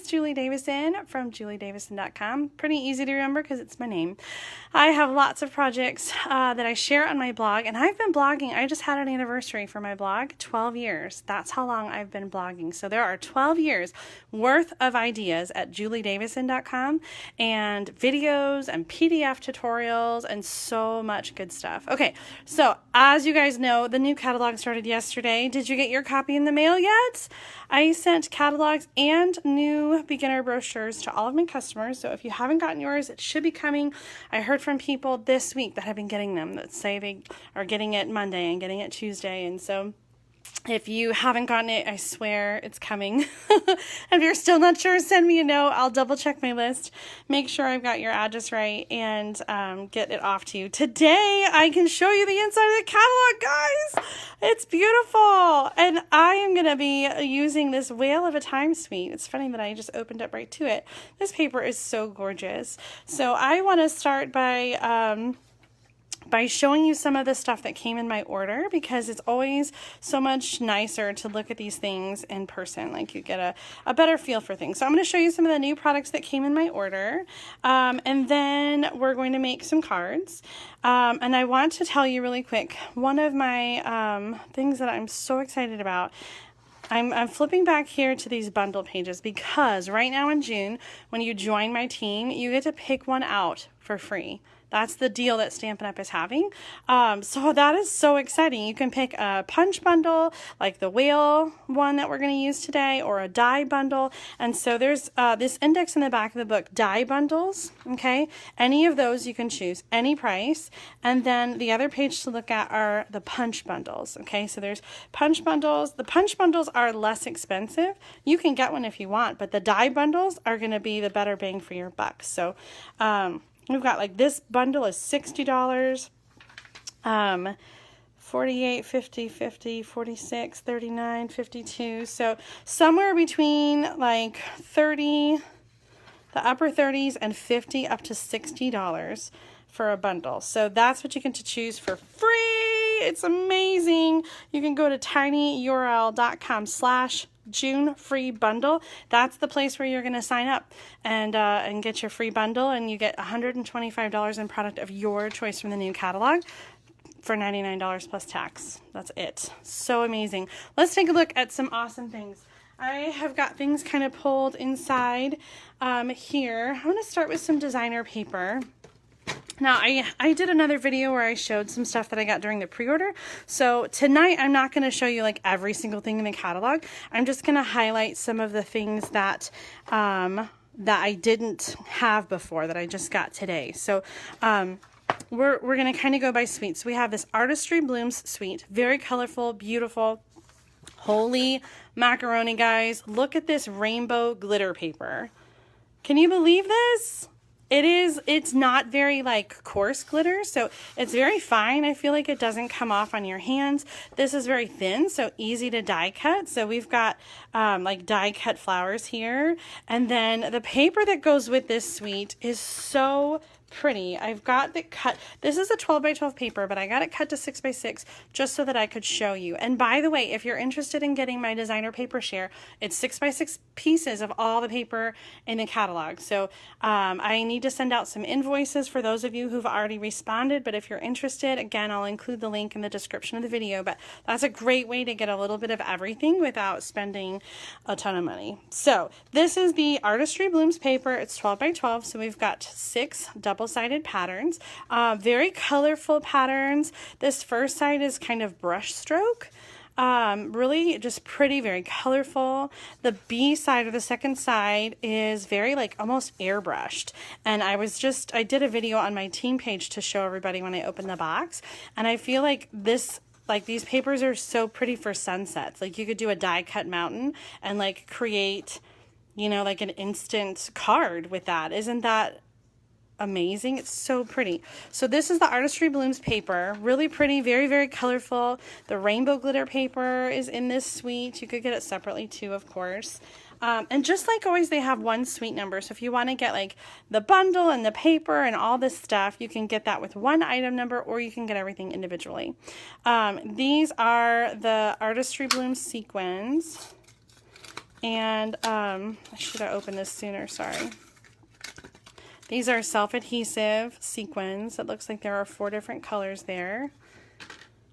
is Julie Davison from juliedavison.com. Pretty easy to remember because it's my name. I have lots of projects that I share on my blog, and I've been blogging. I just had an anniversary for my blog, 12 years. That's how long I've been blogging. So there are 12 years worth of ideas at juliedavison.com, and videos and PDF tutorials and so much good stuff. Okay, so as you guys know, the new catalog started yesterday. Did you get your copy in the mail yet? I sent catalogs and new beginner brochures to all of my customers. So if you haven't gotten yours, it should be coming. I heard from people this week that have been getting them that say they are getting it Monday and getting it Tuesday. And so if you haven't gotten it, I swear it's coming. If you're still not sure, send me a note. I'll double check my list, make sure I've got your address right, and get it off to you. Today, I can show you the inside of the catalog, guys. It's beautiful. And I am going to be using this Whale of a Time suite. It's funny that I just opened up right to it. This paper is so gorgeous. So I want to start by showing you some of the stuff that came in my order, because it's always so much nicer to look at these things in person. Like, you get a better feel for things. So I'm going to show you some of the new products that came in my order, and then we're going to make some cards. And I want to tell you really quick, one of my things that I'm so excited about, I'm flipping back here to these bundle pages, because right now in June, when you join my team, you get to pick one out for free. That's the deal that Stampin' Up! Is having. So that is so exciting. You can pick a punch bundle, like the whale one that we're going to use today, or a die bundle. And so there's this index in the back of the book, die bundles, okay? Any of those you can choose, any price. And then the other page to look at are the punch bundles, okay? So there's punch bundles. The punch bundles are less expensive. You can get one if you want, but the die bundles are going to be the better bang for your buck. So, we've got, like, this bundle is $60, 48, 50, 50, 46, 39, 52. So somewhere between like 30, the upper 30s, and 50 up to $60 for a bundle. So that's what you get to choose for free. It's amazing. You can go to tinyurl.com/June free bundle. That's the place where you're going to sign up and get your free bundle, and you get $125 in product of your choice from the new catalog for $99 plus tax. That's it. So amazing. Let's take a look at some awesome things. I have got things kind of pulled inside here. I'm going to start with some designer paper. Now, I did another video where I showed some stuff that I got during the pre-order. So tonight, I'm not going to show you like every single thing in the catalog. I'm just going to highlight some of the things that that I didn't have before, that I just got today. So we're going to kind of go by suites. We have this Artistry Blooms suite. Very colorful, beautiful. Holy macaroni, guys. Look at this rainbow glitter paper. Can you believe this? It's not very like coarse glitter, so it's very fine. I feel like it doesn't come off on your hands. This is very thin, so easy to die cut. So we've got like die cut flowers here. And then the paper that goes with this suite is so pretty. I've got it cut. This is a 12 by 12 paper, but I got it cut to 6 by 6 just so that I could show you. And by the way, if you're interested in getting my designer paper share, it's 6 by 6 pieces of all the paper in the catalog. So I need to send out some invoices for those of you who've already responded, but if you're interested, again, I'll include the link in the description of the video. But that's a great way to get a little bit of everything without spending a ton of money. So this is the Artistry Blooms paper. It's 12 by 12, so we've got 6 double-sided patterns, very colorful patterns. This first side is kind of brush stroke, really just pretty, very colorful. The B side, or the second side, is very like almost airbrushed. And I did a video on my team page to show everybody when I opened the box, and I feel like these papers are so pretty for sunsets. Like, you could do a die cut mountain and like create, you know, like an instant card with that. Isn't that amazing? It's so pretty. So this is the Artistry Blooms paper. Really pretty, very, very colorful. The rainbow glitter paper is in this suite. You could get it separately too, of course. And just like always, they have one suite number. So if you want to get like the bundle and the paper and all this stuff, you can get that with one item number, or you can get everything individually. These are the Artistry Blooms sequins. And I should have opened this sooner, sorry. These are self-adhesive sequins. It looks like there are 4 different colors there.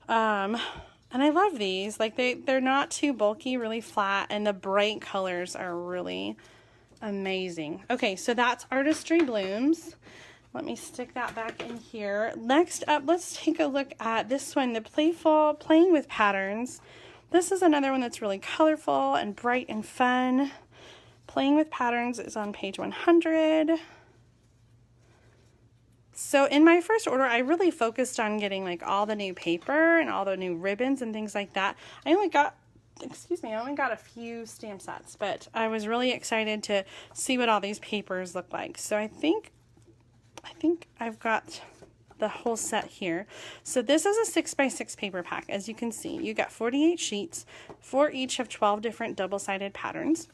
And I love these. Like they're not too bulky, really flat, and the bright colors are really amazing. Okay, so that's Artistry Blooms. Let me stick that back in here. Next up, let's take a look at this one, the Playful Playing with Patterns. This is another one that's really colorful and bright and fun. Playing with Patterns is on page 100. So in my first order, I really focused on getting like all the new paper and all the new ribbons and things like that. I only got a few stamp sets, but I was really excited to see what all these papers look like. So I think I've got the whole set here. So this is a 6x6 paper pack. As you can see, you got 48 sheets, 4 each of 12 different double-sided patterns.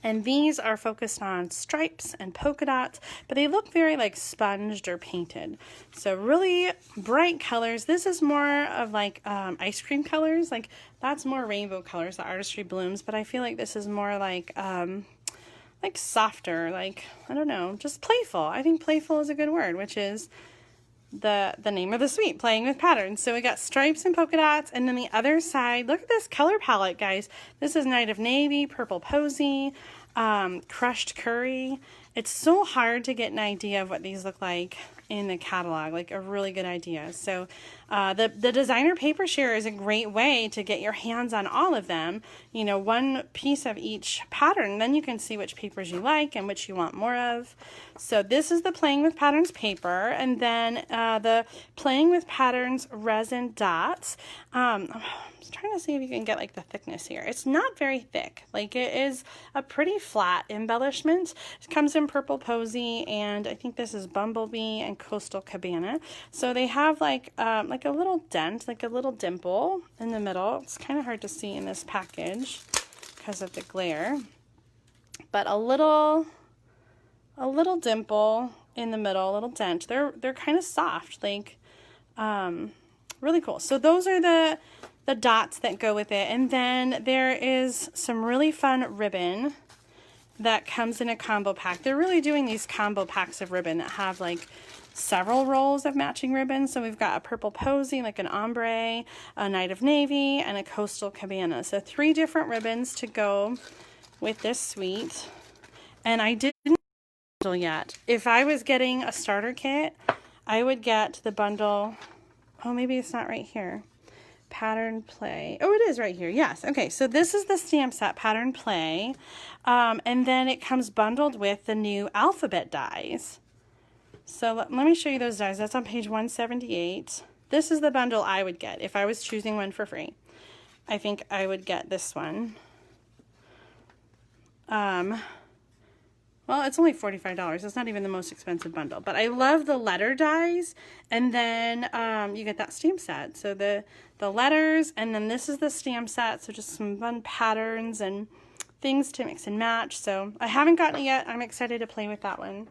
And these are focused on stripes and polka dots, but they look very like sponged or painted. So really bright colors. This is more of like ice cream colors. Like that's more rainbow colors, the Artistry Blooms, but I feel like this is more like softer, like, I don't know, just playful. I think playful is a good word, which is the name of the suite, Playing with Patterns. So we got stripes and polka dots, and then the other side, look at this color palette, guys. This is Night of Navy, Purple Posy, Crushed Curry. It's so hard to get an idea of what these look like in the catalog, like a really good idea. So the designer paper share is a great way to get your hands on all of them, you know, one piece of each pattern. Then you can see which papers you like and which you want more of. So this is the Playing with Patterns paper, and then the Playing with Patterns resin dots. I'm trying to see if you can get like the thickness here. It's not very thick. Like it is a pretty flat embellishment. It comes in Purple Posy, and I think this is Bumblebee and Coastal Cabana. So they have like a little dent, like a little dimple in the middle. It's kind of hard to see in this package because of the glare, but a little dimple in the middle, a little dent. They're kind of soft, like really cool. So those are the dots that go with it, and then there is some really fun ribbon that comes in a combo pack. They're really doing these combo packs of ribbon that have like several rolls of matching ribbons. So we've got a Purple Posy, like an ombre, a Night of Navy, and a Coastal Cabana. So 3 different ribbons to go with this suite. And I didn't bundle yet. If I was getting a starter kit, I would get the bundle. Oh, maybe it's not right here. Pattern Play. Oh, it is right here. Yes. Okay. So this is the stamp set, Pattern Play. And then it comes bundled with the new alphabet dies. So let me show you those dies. That's on page 178. This is the bundle I would get if I was choosing one for free. I think I would get this one. Well, it's only $45. It's not even the most expensive bundle, but I love the letter dies. And then you get that stamp set. So the letters, and then this is the stamp set. So just some fun patterns and things to mix and match. So I haven't gotten it yet. I'm excited to play with that one.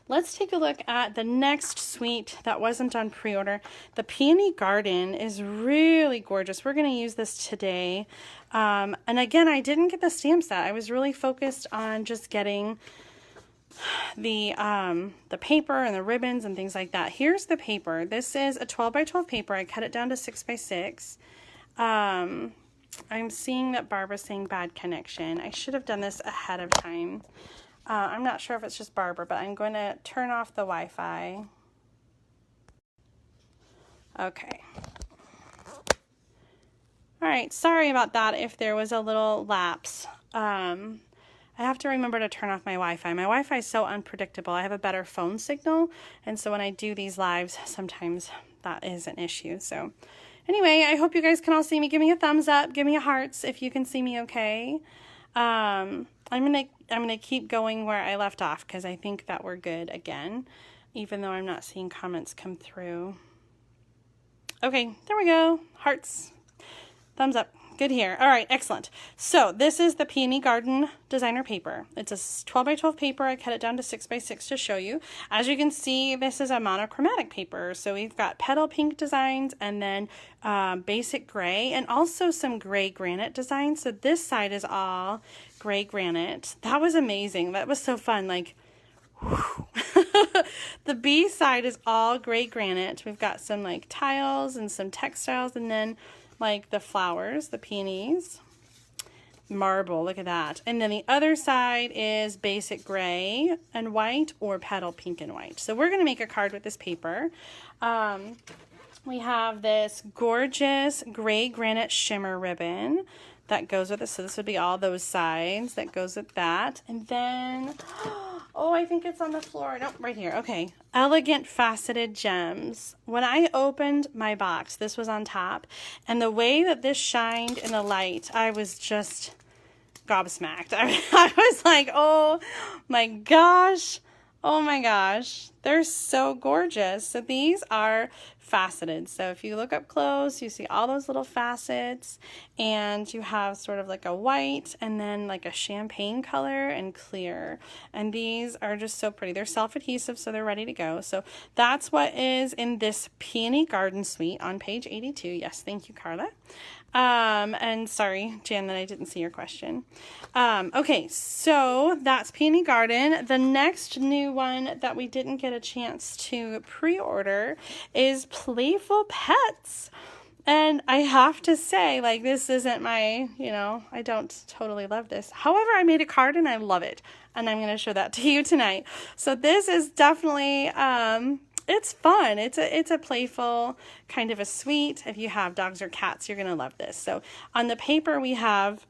Let's take a look at the next suite that wasn't on pre-order. The Peony Garden is really gorgeous. We're going to use this today. And again, I didn't get the stamp set. I was really focused on just getting the paper and the ribbons and things like that. Here's the paper. This is a 12 by 12 paper. I cut it down to 6 by 6. I'm seeing that Barbara's saying bad connection. I should have done this ahead of time. I'm not sure if it's just Barbara, but I'm going to turn off the Wi-Fi. Okay. All right, sorry about that if there was a little lapse. I have to remember to turn off my Wi-Fi. My Wi-Fi is so unpredictable. I have a better phone signal, and so when I do these lives, sometimes that is an issue. So anyway, I hope you guys can all see me. Give me a thumbs up. Give me a hearts if you can see me okay. I'm gonna keep going where I left off because I think that we're good again, even though I'm not seeing comments come through. Okay, there we go. Hearts, thumbs up. Good here. All right, excellent. So this is the Peony Garden designer paper. It's a 12 by 12 paper. I cut it down to 6 by 6 to show you. As you can see, this is a monochromatic paper. So we've got petal pink designs and then basic gray and also some gray granite designs. So this side is all gray granite. That was amazing. That was so fun. Like, the B side is all gray granite. We've got some like tiles and some textiles and then like the flowers, the peonies, marble, look at that. And then the other side is basic gray and white or petal pink and white. So we're going to make a card with this paper. We have this gorgeous gray granite shimmer ribbon that goes with it. So this would be all those sides that goes with that. And then, oh, I think it's on the floor. Nope, right here. Okay. Elegant faceted gems. When I opened my box, this was on top. And the way that this shined in the light, I was just gobsmacked. I was like, oh my gosh. Oh my gosh. They're so gorgeous. So these are faceted. So if you look up close, you see all those little facets and you have sort of like a white and then like a champagne color and clear. And these are just so pretty. They're self-adhesive, so they're ready to go. So that's what is in this Peony Garden Suite on page 82. Yes, thank you, Carla. And sorry, Jan, that I didn't see your question. Okay, so that's Peony Garden. The next new one that we didn't get a chance to pre-order is Playful Pets. And I have to say, like, this isn't my, I don't totally love this. However, I made a card and I love it. And I'm going to show that to you tonight. So this is definitely, it's fun. It's a playful kind of a suite. If you have dogs or cats, you're going to love this. So on the paper, we have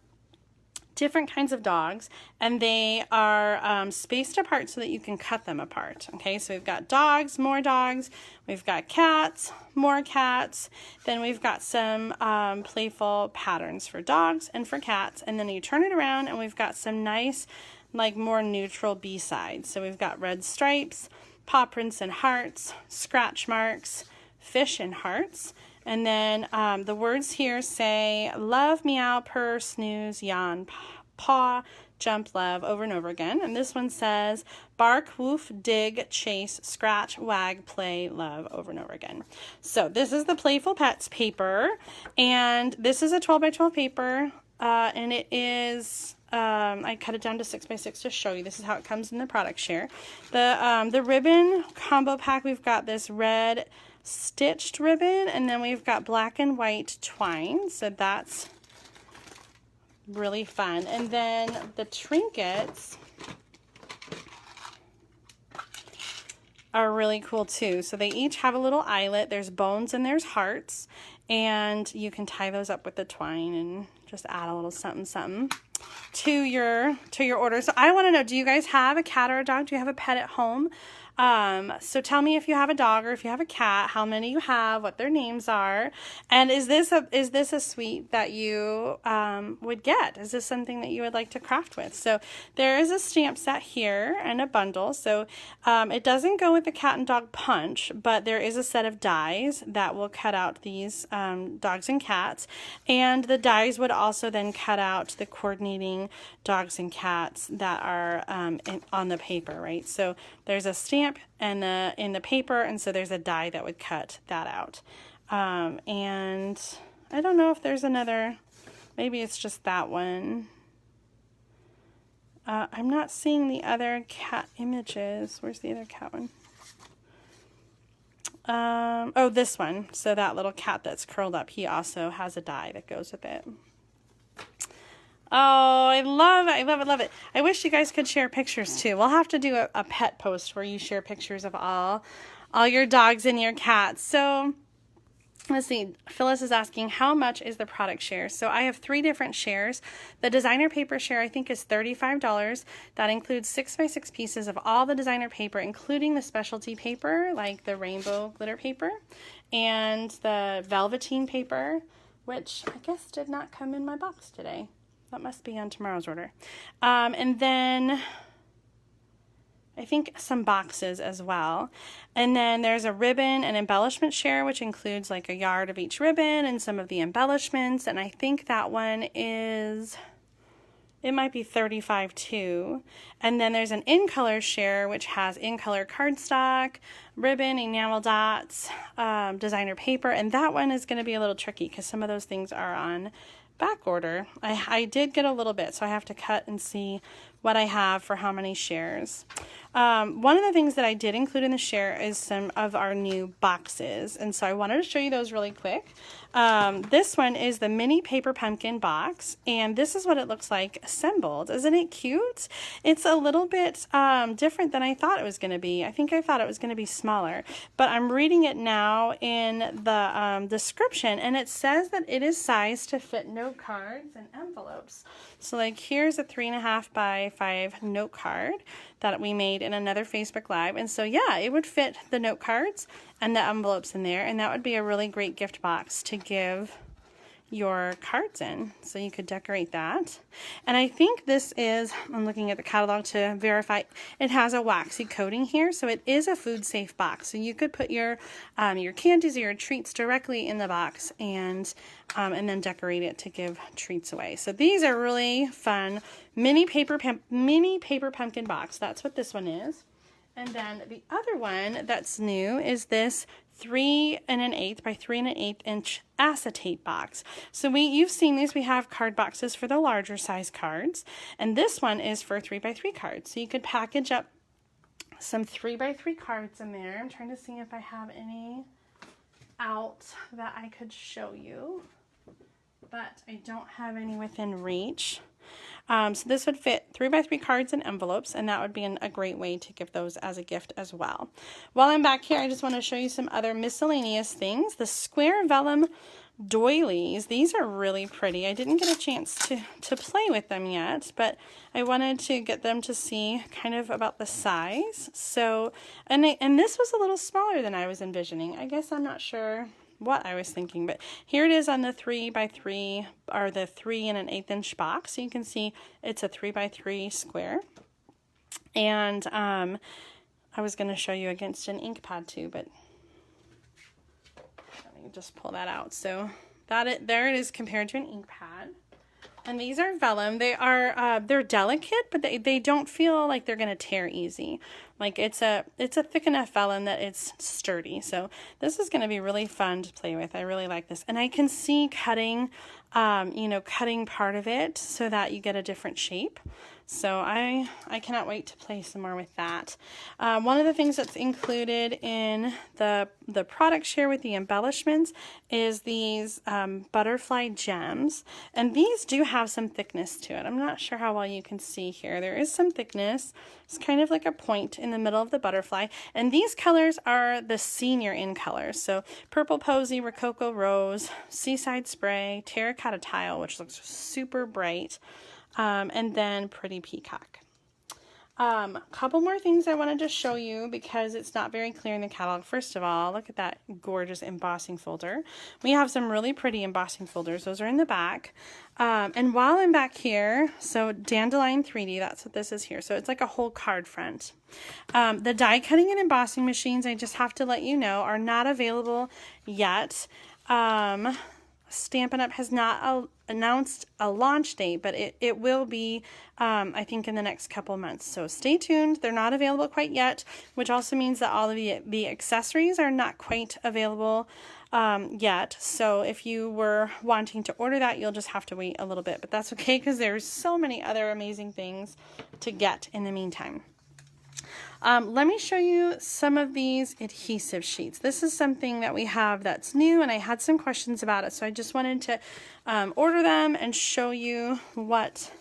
different kinds of dogs, and they are spaced apart so that you can cut them apart. Okay, so we've got dogs, more dogs, we've got cats, more cats, then we've got some playful patterns for dogs and for cats, and then you turn it around and we've got some nice, like more neutral B-sides. So we've got red stripes, paw prints and hearts, scratch marks, fish and hearts. And then the words here say love, meow, purr, snooze, yawn, paw, jump, love over and over again. And this one says bark, woof, dig, chase, scratch, wag, play, love over and over again. So this is the Playful Pets paper. And this is a 12 by 12 paper. And it is, I cut it down to 6 by 6 to show you. This is how it comes in the product share. The ribbon combo pack, we've got this red stitched ribbon, and then we've got black and white twine, so that's really fun. And then the trinkets are really cool too. So they each have a little eyelet. There's bones and there's hearts, and you can tie those up with the twine and just add a little something something to your order. So I want to know, do you guys have a cat or a dog? Do you have a pet at home? So tell me if you have a dog or if you have a cat, how many you have, what their names are, and is this a suite that you would get? Is this something that you would like to craft with? So there is a stamp set here and a bundle. So it doesn't go with the cat and dog punch, but there is a set of dies that will cut out these dogs and cats, and the dies would also then cut out the coordinating dogs and cats that are on the paper, right? So there's a stamp and in the paper, and so there's a die that would cut that out. And I don't know if there's another, maybe it's just that one. I'm not seeing the other cat images. Where's the other cat one? Oh, this one. So that little cat that's curled up, he also has a die that goes with it. Oh, I love it. I love it. Love it. I wish you guys could share pictures too. We'll have to do a pet post where you share pictures of all your dogs and your cats. So let's see. Phyllis is asking, how much is the product share? So I have 3 different shares. The designer paper share, I think, is $35. That includes 6 by 6 pieces of all the designer paper, including the specialty paper, like the rainbow glitter paper, and the velveteen paper, which I guess did not come in my box today. That must be on tomorrow's order. And then I think some boxes as well. And then there's a ribbon and embellishment share, which includes like a yard of each ribbon and some of the embellishments. And I think that one is, it might be 35 too. And then there's an in color share, which has in color cardstock, ribbon, enamel dots, designer paper. And that one is going to be a little tricky because some of those things are on back order. I did get a little bit, so I have to cut and see what I have for how many shares. One of the things that I did include in the share is some of our new boxes, and so I wanted to show you those really quick. This one is the mini paper pumpkin box, and this is what it looks like assembled. Isn't it cute? It's a little bit different than I thought it was going to be. I think I thought it was going to be smaller, but I'm reading it now in the description, and it says that it is sized to fit note cards and envelopes. So like here's a 3.5 by 5 note card that we made in another Facebook Live. And so yeah, it would fit the note cards and the envelopes in there, and that would be a really great gift box to give your cards in. So you could decorate that. And I think this is, I'm looking at the catalog to verify, it has a waxy coating here, so it is a food safe box. So you could put your candies or your treats directly in the box and then decorate it to give treats away. So these are really fun. Mini paper pumpkin box. That's what this one is. And then the other one that's new is this 3 1/8 by 3 1/8 inch acetate box. So you've seen these. We have card boxes for the larger size cards, and this one is for 3 by 3 cards. So you could package up some 3 by 3 cards in there. I'm trying to see if I have any out that I could show you, but I don't have any within reach. So this would fit 3 by 3 cards and envelopes, and that would be a great way to give those as a gift as well. While I'm back here, I just want to show you some other miscellaneous things. The square vellum doilies, these are really pretty. I didn't get a chance to play with them yet, but I wanted to get them to see kind of about the size. So, and this was a little smaller than I was envisioning. I guess I'm not sure what I was thinking, but here it is on the 3 by 3 or the 3 1/8 inch box. So you can see it's a 3 by 3 square. And I was going to show you against an ink pad too, but let me just pull that out. So there it is compared to an ink pad. And these are vellum. They're delicate, but they don't feel like they're gonna tear easy. Like it's a thick enough vellum that it's sturdy. So this is gonna be really fun to play with. I really like this, and I can see cutting, cutting part of it so that you get a different shape. So I cannot wait to play some more with that. One of the things that's included in the product share with the embellishments is these butterfly gems. And these do have some thickness to it. I'm not sure how well you can see here. There is some thickness. It's kind of like a point in the middle of the butterfly. And these colors are the senior in colors. So Purple Posy, Rococo Rose, Seaside Spray, Terracotta Tile, which looks super bright. And then Pretty Peacock. Couple more things I wanted to show you because it's not very clear in the catalog. First of all, look at that gorgeous embossing folder. We have some really pretty embossing folders. Those are in the back. And while I'm back here, so Dandelion 3D, that's what this is here. So it's like a whole card front. The die cutting and embossing machines, I just have to let you know, are not available yet. Stampin' Up! Has not announced a launch date, but it will be, I think, in the next couple months. So stay tuned. They're not available quite yet, which also means that all of the accessories are not quite available yet. So if you were wanting to order that, you'll just have to wait a little bit. But that's okay because there's so many other amazing things to get in the meantime. Let me show you some of these adhesive sheets. This is something that we have that's new, and I had some questions about it, so I just wanted to order them and show you what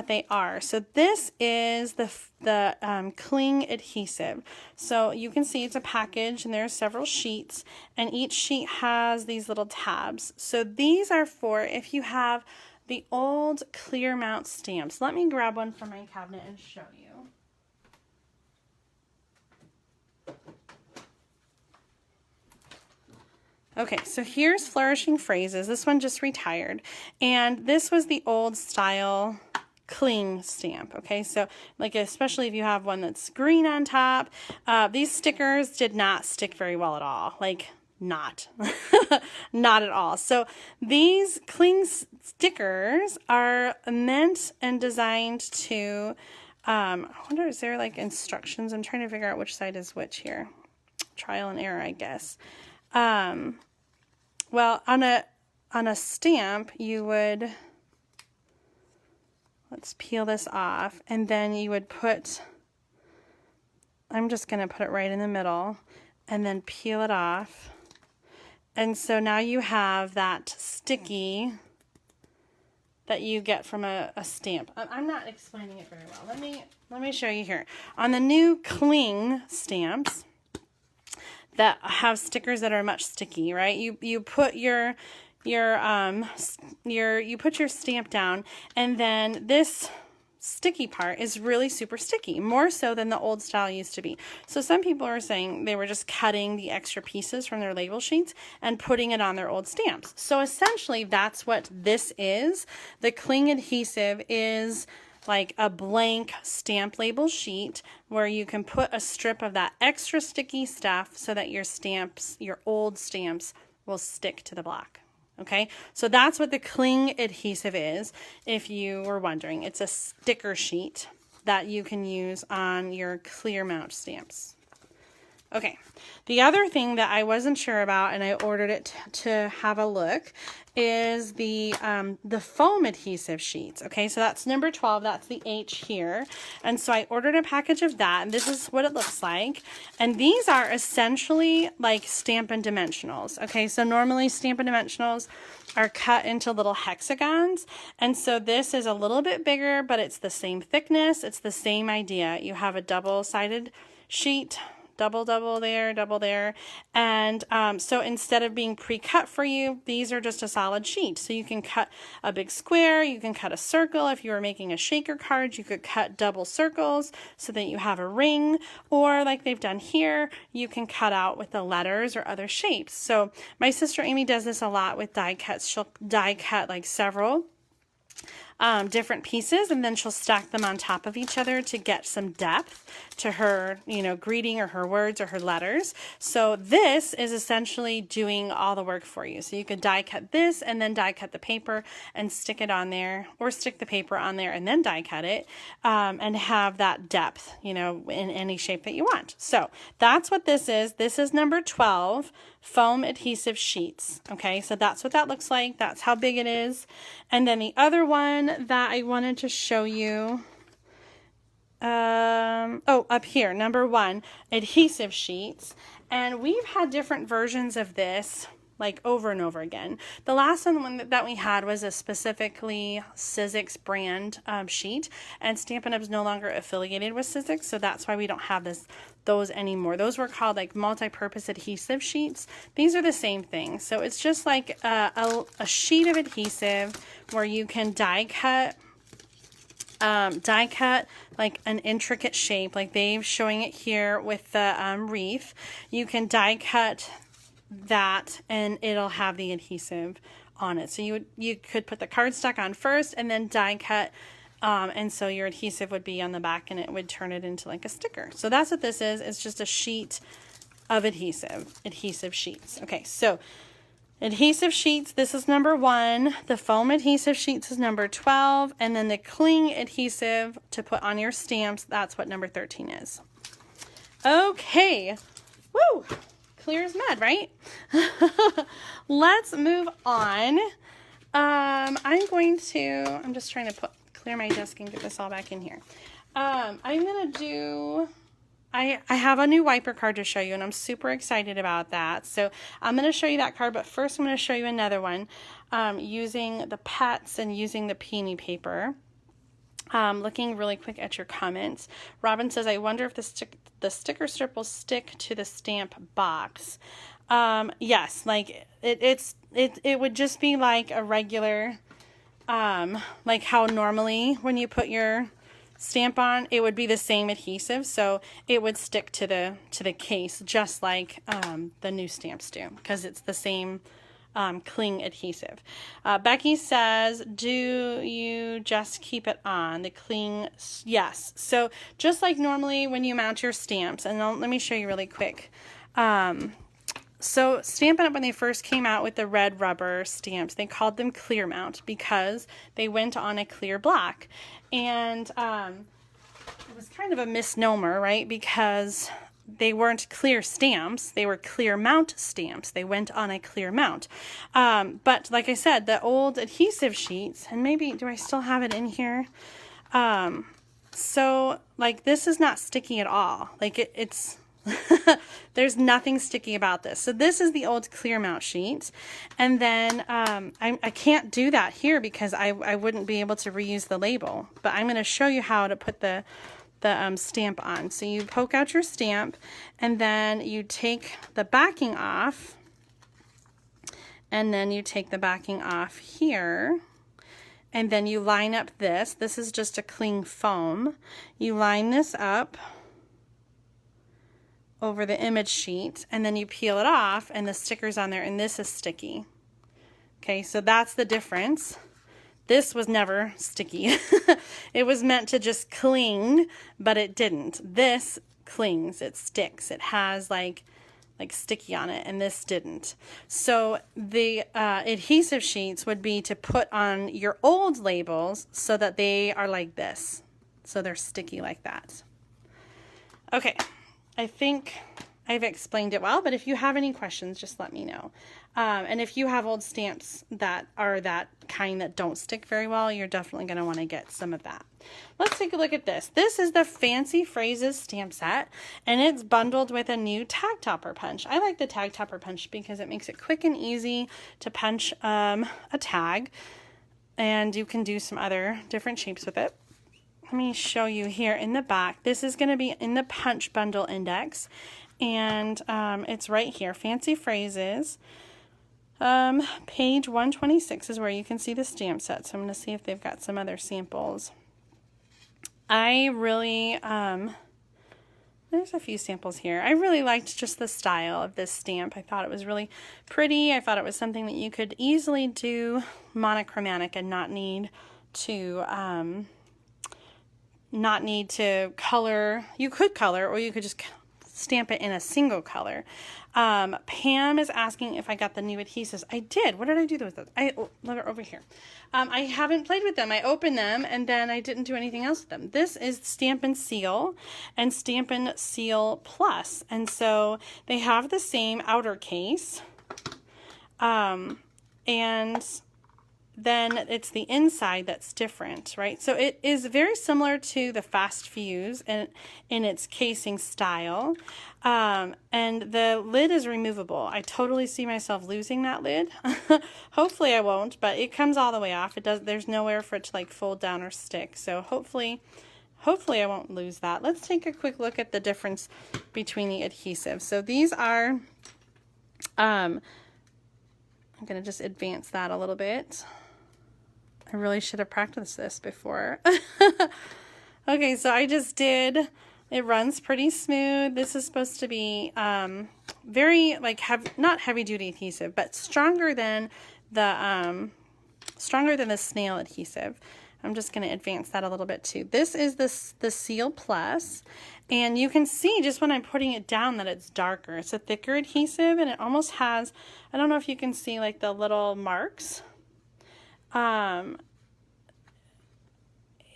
they are. So this is the cling adhesive. So you can see it's a package, and there are several sheets, and each sheet has these little tabs. So these are for if you have the old clear mount stamps. Let me grab one from my cabinet and show you. Okay, so here's Flourishing Phrases. This one just retired. And this was the old style cling stamp. Okay, so like especially if you have one that's green on top, these stickers did not stick very well at all. Like not not at all. So these cling stickers are meant and designed to I wonder, is there like instructions? I'm trying to figure out which side is which here. Trial and error, I guess. Well, on a stamp, you would, let's peel this off, and then you would put, I'm just going to put it right in the middle, and then peel it off. And so now you have that sticky that you get from a stamp. I'm not explaining it very well. Let me show you here. On the new cling stamps that have stickers that are much sticky, right? You put you put your stamp down, and then this sticky part is really super sticky, more so than the old style used to be. So some people are saying they were just cutting the extra pieces from their label sheets and putting it on their old stamps. So essentially that's what this is. The cling adhesive is like a blank stamp label sheet where you can put a strip of that extra sticky stuff so that your stamps, your old stamps, will stick to the block. Okay, so that's what the cling adhesive is, if you were wondering. It's a sticker sheet that you can use on your clear mount stamps. Okay, the other thing that I wasn't sure about, and I ordered it to have a look, is the foam adhesive sheets. Okay, so that's number 12. That's the H here. And so I ordered a package of that, and this is what it looks like. And these are essentially like Stampin' Dimensionals. Okay, so normally Stampin' Dimensionals are cut into little hexagons. And so this is a little bit bigger, but it's the same thickness. It's the same idea. You have a double-sided sheet, double there, and so instead of being pre-cut for you, these are just a solid sheet. So you can cut a big square, you can cut a circle. If you were making a shaker card, you could cut double circles so that you have a ring, or like they've done here, you can cut out with the letters or other shapes. So my sister Amy does this a lot with die cuts. She'll die cut like several different pieces, and then she'll stack them on top of each other to get some depth to her, greeting or her words or her letters. So this is essentially doing all the work for you. So you could die cut this and then die cut the paper and stick it on there, or stick the paper on there and then die cut it, and have that depth, in any shape that you want. So that's what this is. This is number 12. Foam adhesive sheets. Okay, so that's what that looks like. That's how big it is. And then the other one that I wanted to show you, up here, number 1, adhesive sheets. And we've had different versions of this like over and over again. The last one that we had was a specifically Sizzix brand sheet, and Stampin' Up! Is no longer affiliated with Sizzix, so that's why we don't have those anymore. Those were called like multi-purpose adhesive sheets. These are the same thing. So it's just like a sheet of adhesive where you can die cut like an intricate shape, like they're showing it here with the wreath. You can die cut that and it'll have the adhesive on it. So you could put the cardstock on first and then die cut, and so your adhesive would be on the back and it would turn it into like a sticker. So that's what this is. It's just a sheet of adhesive sheets. Okay, so adhesive sheets, this is number 1. The foam adhesive sheets is number 12, and then the cling adhesive to put on your stamps, that's what number 13 is. Okay, woo! Clear as mud, right? Let's move on. I'm just trying to clear my desk and get this all back in here. I have a new wiper card to show you, and I'm super excited about that. So I'm going to show you that card, but first I'm going to show you another one using the pets and using the peony paper. Looking really quick at your comments. Robin says, I wonder if the sticker strip will stick to the stamp box. Yes, like it would just be like a regular, like how normally when you put your stamp on, it would be the same adhesive, so it would stick to the case just like the new stamps do, because it's the same cling adhesive. Becky says, do you just keep it on? The cling, yes. So just like normally when you mount your stamps, and let me show you really quick. So Stampin' Up, when they first came out with the red rubber stamps, they called them clear mount because they went on a clear black. And it was kind of a misnomer, right? Because they weren't clear stamps, they were clear mount stamps. They went on a clear mount. But like I said, the old adhesive sheets, and maybe, do I still have it in here? So like this is not sticky at all. Like it's there's nothing sticky about this. So this is the old clear mount sheet. And then I can't do that here because I wouldn't be able to reuse the label. But I'm going to show you how to put the stamp on. So you poke out your stamp and then you take the backing off, and then you take the backing off here, and then you line up this. This is just a cling foam. You line this up over the image sheet, and then you peel it off, and the sticker's on there, and this is sticky. Okay, so that's the difference. This was never sticky. It was meant to just cling, but it didn't. This clings, it sticks. It has like sticky on it, and this didn't. So the adhesive sheets would be to put on your old labels so that they are like this. So they're sticky like that. Okay. I think I've explained it well, but if you have any questions, just let me know. And if you have old stamps that are that kind that don't stick very well, you're definitely going to want to get some of that. Let's take a look at this. This is the Fancy Phrases stamp set, and it's bundled with a new tag topper punch. I like the tag topper punch because it makes it quick and easy to punch a tag, and you can do some other different shapes with it. Let me show you here in the back. This is going to be in the punch bundle index, and it's right here, Fancy Phrases. Page 126 is where you can see the stamp set. So I'm going to see if they've got some other samples. I really, there's a few samples here. I really liked just the style of this stamp. I thought it was really pretty. I thought it was something that you could easily do monochromatic and not need to color. You could color, or you could just stamp it in a single color. Pam is asking if I got the new adhesives. I did. What did I do with those? They're over here. I haven't played with them. I opened them and then I didn't do anything else with them. This is Stampin' Seal and Stampin' Seal Plus. And so they have the same outer case. And then it's the inside that's different, right? So it is very similar to the Fast Fuse in its casing style. And the lid is removable. I totally see myself losing that lid. Hopefully I won't, but it comes all the way off. There's nowhere for it to like fold down or stick. So hopefully I won't lose that. Let's take a quick look at the difference between the adhesives. So these are, I'm going to just advance that a little bit. I really should have practiced this before. Okay, so I just did. It runs pretty smooth. This is supposed to be very like not heavy duty adhesive, but stronger than the snail adhesive. I'm just going to advance that a little bit too. This is the Seal Plus, and you can see just when I'm putting it down that it's darker. It's a thicker adhesive, and it almost has, I don't know if you can see like the little marks.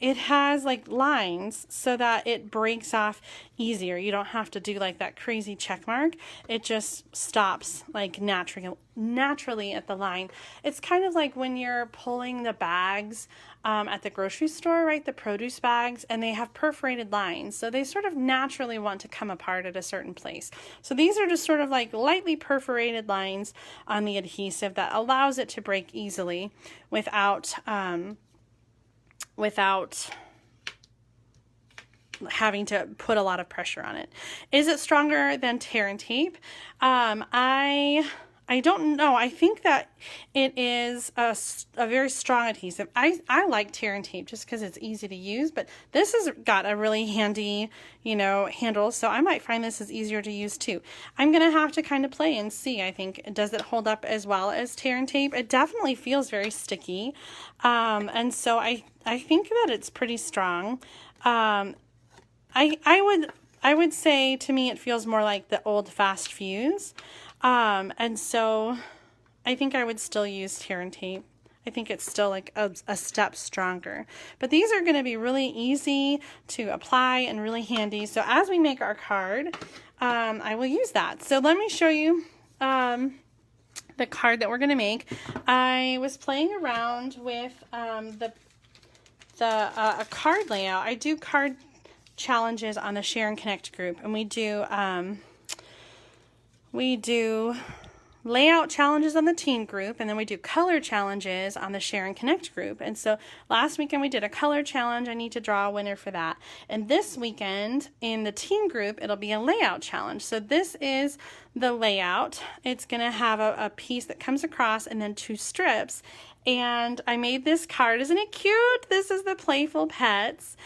It has like lines so that it breaks off easier. You don't have to do like that crazy check mark. It just stops like naturally at the line. It's kind of like when you're pulling the bags at the grocery store, right? The produce bags, and they have perforated lines. So they sort of naturally want to come apart at a certain place. So these are just sort of like lightly perforated lines on the adhesive that allows it to break easily without having to put a lot of pressure on it. Is it stronger than tear and tape? I I don't know. I think that it is a very strong adhesive. I like tear and tape just because it's easy to use, but this has got a really handy, you know, handle, so I might find this is easier to use too. I'm going to have to kind of play and see, I think. Does it hold up as well as tear and tape? It definitely feels very sticky, and so I think that it's pretty strong. I would say, to me, it feels more like the old Fast Fuse. And so I think I would still use tear and tape. I think it's still like a step stronger. But these are going to be really easy to apply and really handy. So as we make our card, I will use that. So let me show you the card that we're going to make. I was playing around with a card layout. I do card challenges on the Share and Connect group, and we do layout challenges on the teen group, and then we do color challenges on the Share and Connect group. And so last weekend we did a color challenge. I need to draw a winner for that. And this weekend in the teen group, it'll be a layout challenge. So this is the layout. It's going to have a piece that comes across and then 2 strips. And I made this card. Isn't it cute? This is the Playful Pets.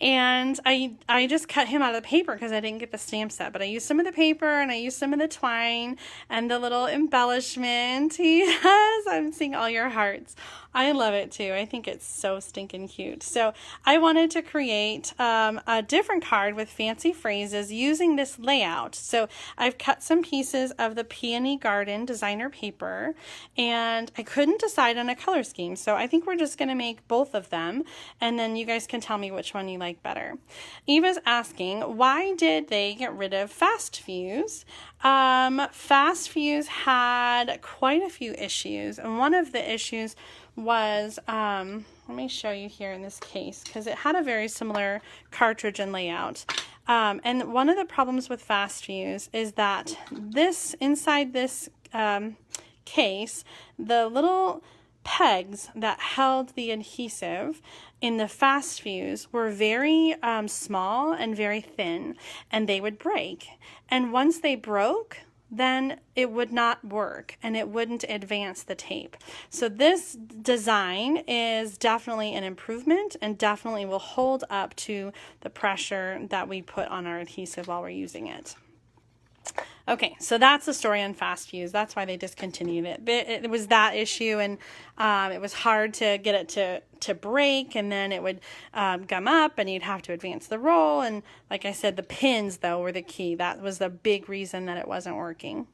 And I just cut him out of the paper because I didn't get the stamp set, but I used some of the paper and I used some of the twine and the little embellishment he has. I'm seeing all your hearts. I love it too. I think it's so stinking cute. So I wanted to create a different card with fancy phrases using this layout. So I've cut some pieces of the Peony Garden designer paper, and I couldn't decide on a color scheme. So I think we're just going to make both of them, and then you guys can tell me which one you like better. Eva's asking, why did they get rid of Fast Fuse? Fast Fuse had quite a few issues, and one of the issues was, let me show you here in this case, because it had a very similar cartridge and layout. And one of the problems with Fast Fuse is that inside this case, the little pegs that held the adhesive in the Fast Fuse were very small and very thin, and they would break. And once they broke, then it would not work and it wouldn't advance the tape. So this design is definitely an improvement and definitely will hold up to the pressure that we put on our adhesive while we're using it. Okay, so that's the story on Fast Fuse. That's why they discontinued it. It was that issue, and it was hard to get it to break, and then it would gum up, and you'd have to advance the roll. And like I said, the pins, though, were the key. That was the big reason that it wasn't working.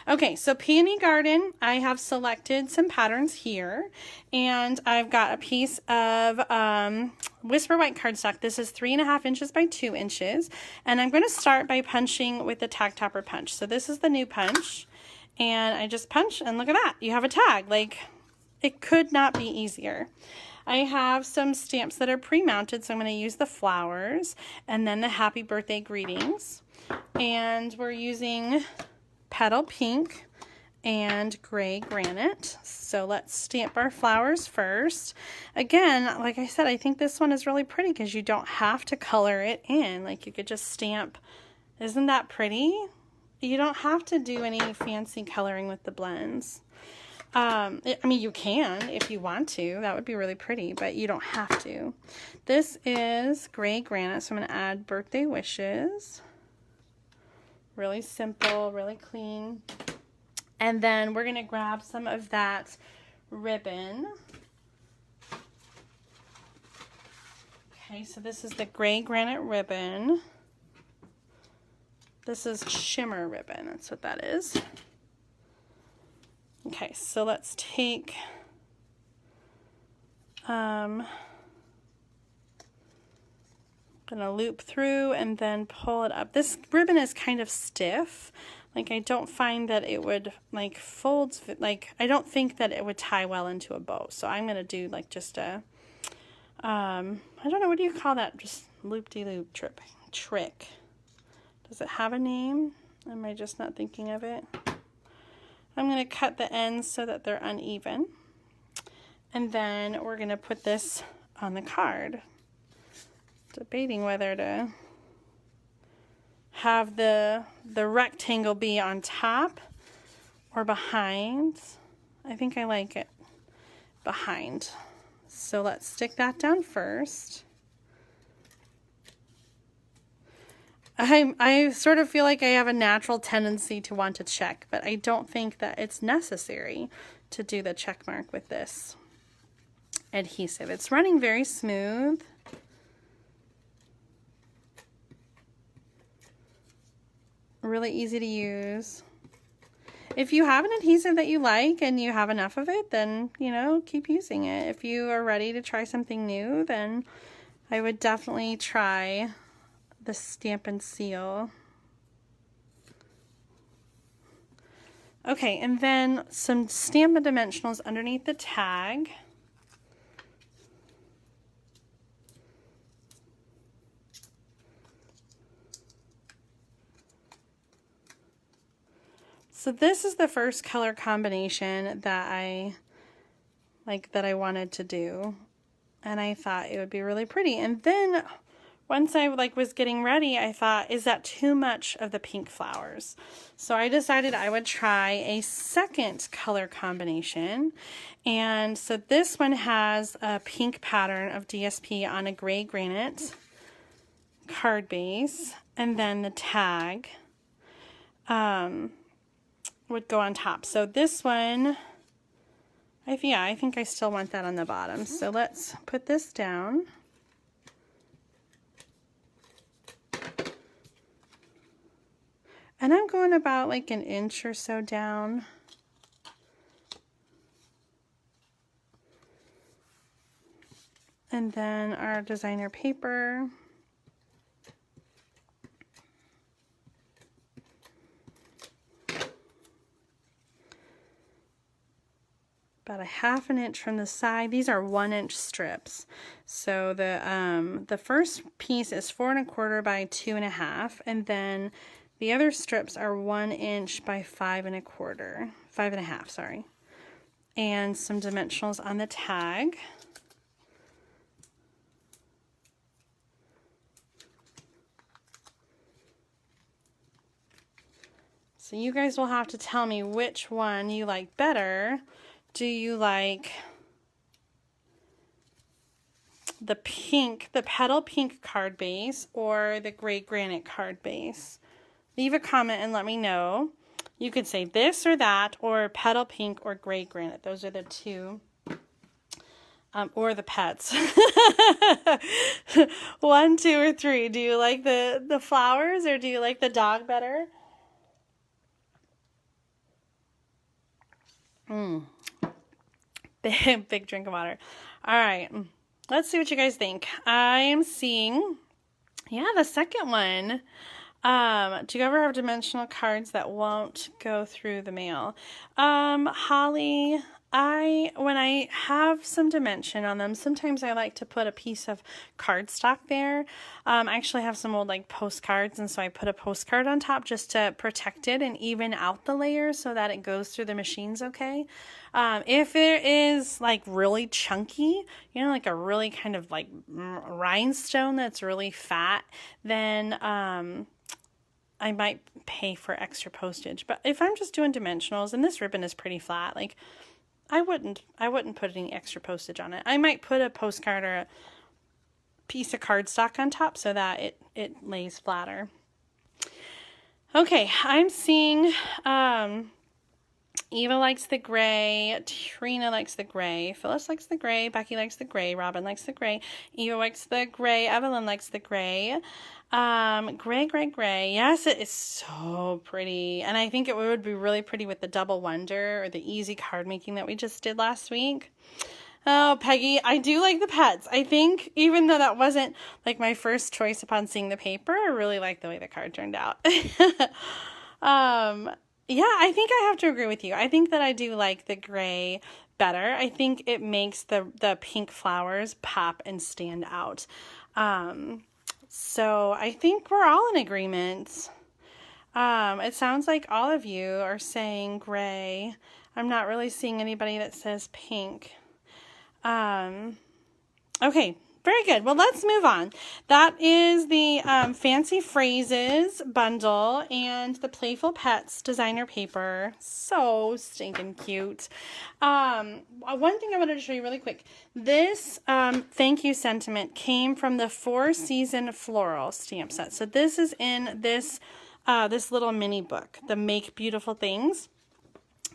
Okay, so Peony Garden, I have selected some patterns here, and I've got a piece of Whisper White cardstock. This is 3.5 inches by 2 inches, and I'm going to start by punching with the tag topper punch. So this is the new punch, and I just punch, and look at that, you have a tag. Like, it could not be easier. I have some stamps that are pre-mounted, so I'm going to use the flowers, and then the happy birthday greetings, and we're using Petal Pink and Gray Granite. So let's stamp our flowers first. Again, like I said, I think this one is really pretty because you don't have to color it in. Like, you could just stamp. Isn't that pretty? You don't have to do any fancy coloring with the blends. I mean, you can if you want to. That would be really pretty, but you don't have to. This is Gray Granite, so I'm going to add birthday wishes. Really simple, really clean. And then we're going to grab some of that ribbon. Okay, so this is the Gray Granite ribbon. This is shimmer ribbon. That's what that is. Okay, so let's take gonna loop through and then pull it up. This ribbon is kind of stiff. Like, I don't find that it would like fold, like I don't think that it would tie well into a bow. So I'm gonna do like just a I don't know, what do you call that? Just loop-de-loop trick. Does it have a name? Am I just not thinking of it? I'm gonna cut the ends so that they're uneven. And then we're gonna put this on the card. Debating whether to have the rectangle be on top or behind. I think I like it behind. So let's stick that down first. I sort of feel like I have a natural tendency to want to check, but I don't think that it's necessary to do the check mark with this adhesive. It's running very smooth. Really easy to use. If you have an adhesive that you like and you have enough of it, then, you know, keep using it. If you are ready to try something new, then I would definitely try the Stampin' Seal. Okay, and then some Stampin' Dimensionals underneath the tag. So this is the first color combination that I wanted to do, and I thought it would be really pretty. And then once I was getting ready, I thought, is that too much of the pink flowers? So I decided I would try a second color combination. And so this one has a pink pattern of DSP on a gray granite card base, and then the tag would go on top. So this one, I think I still want that on the bottom. So let's put this down. And I'm going about like an inch or so down. And then our designer paper. About a ½ inch from the side. These are 1-inch strips. So the first piece is 4 1/4 by 2 1/2, and then the other strips are 1 inch by 5 1/4, sorry. And some dimensionals on the tag. So you guys will have to tell me which one you like better. Do you like the pink, the petal pink card base, or the gray granite card base? Leave a comment and let me know. You could say this or that, or petal pink or gray granite. Those are the two. Or the pets. 1, 2, or 3. Do you like the flowers, or do you like the dog better? Big drink of water. All right, let's see what you guys think. I am seeing, the second one. Do you ever have dimensional cards that won't go through the mail? Holly, when I have some dimension on them, sometimes I like to put a piece of cardstock there. I actually have some old postcards, and so I put a postcard on top just to protect it and even out the layers so that it goes through the machines okay. If it is really chunky, like a really kind of rhinestone that's really fat, then I might pay for extra postage. But if I'm just doing dimensionals, and this ribbon is pretty flat, I wouldn't put any extra postage on it. I might put a postcard or a piece of cardstock on top so that it lays flatter. Okay, I'm seeing Eva likes the gray, Trina likes the gray, Phyllis likes the gray, Becky likes the gray, Robin likes the gray, Eva likes the gray, Evelyn likes the gray. Gray. Yes, it is so pretty. And I think it would be really pretty with the Double Wonder or the easy card making that we just did last week. Oh, Peggy, I do like the pets. I think even though that wasn't my first choice upon seeing the paper, I really like the way the card turned out. Yeah, I think I have to agree with you. I think that I do like the gray better. I think it makes the pink flowers pop and stand out. So I think we're all in agreement. It sounds like all of you are saying gray. I'm not really seeing anybody that says pink. Okay, Very good. Well, let's move on. That is the Fancy Phrases bundle and the Playful Pets designer paper. So stinking cute. One thing I wanted to show you really quick. This thank you sentiment came from the 4-season floral stamp set. So this is in this this little mini book, the Make Beautiful Things.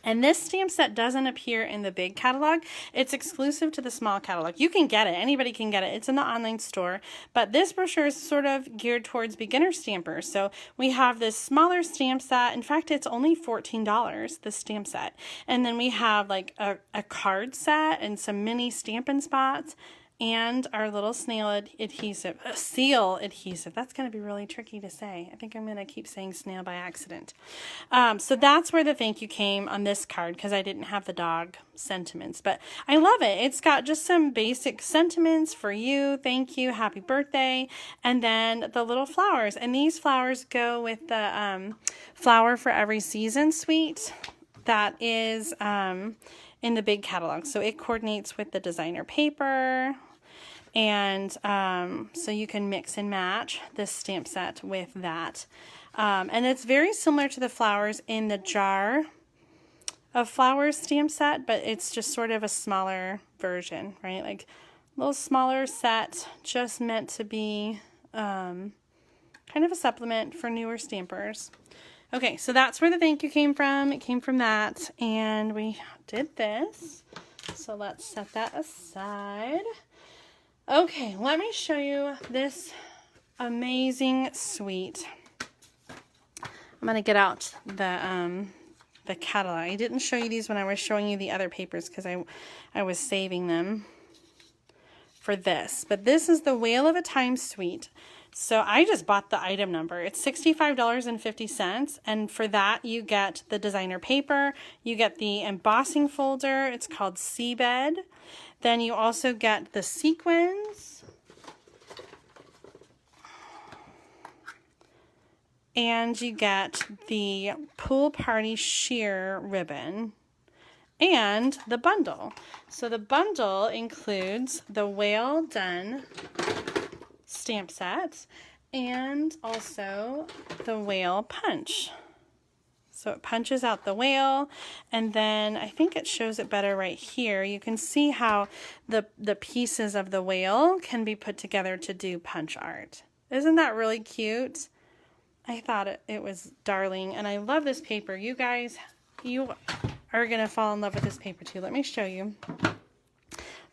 And this stamp set doesn't appear in the big catalog. It's exclusive to the small catalog. You can get it. Anybody can get it. It's in the online store. But this brochure is sort of geared towards beginner stampers. So we have this smaller stamp set. In fact, it's only $14, this stamp set. And then we have like a card set and some mini Stampin' spots. And our little seal adhesive. That's going to be really tricky to say. I think I'm going to keep saying snail by accident. So that's where the thank you came on this card, because I didn't have the dog sentiments. But I love it. It's got just some basic sentiments for you. Thank you. Happy birthday. And then the little flowers. And these flowers go with the Flower for Every Season suite that is in the big catalog. So it coordinates with the designer paper. And so you can mix and match this stamp set with that. And it's very similar to the flowers in the Jar of Flowers stamp set, but it's just sort of a smaller version, right? Like a little smaller set, just meant to be kind of a supplement for newer stampers. Okay, so that's where the thank you came from. It came from that, and we did this. So let's set that aside. Okay, let me show you this amazing suite. I'm going to get out the catalog. I didn't show you these when I was showing you the other papers because I was saving them for this. But this is the Whale of a Time suite. So I just bought the item number. It's $65.50, and for that you get the designer paper, you get the embossing folder, it's called Seabed. Then you also get the sequins, and you get the Pool Party sheer ribbon and the bundle. So the bundle includes the Whale Done stamp set and also the whale punch. So it punches out the whale, and then I think it shows it better right here. You can see how the pieces of the whale can be put together to do punch art. Isn't that really cute? I thought it was darling, and I love this paper. You guys, you are going to fall in love with this paper too. Let me show you.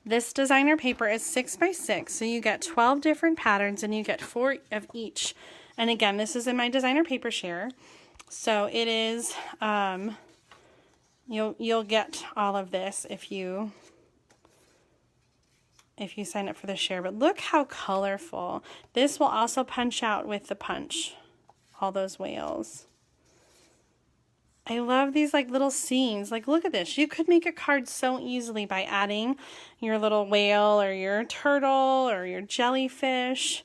This designer paper is 6x6, so you get 12 different patterns, and you get 4 of each. And again, this is in my designer paper share. So it is, you'll get all of this if you sign up for the share. But look how colorful. This will also punch out with the punch, all those whales. I love these like little scenes. Like, look at this. You could make a card so easily by adding your little whale or your turtle or your jellyfish.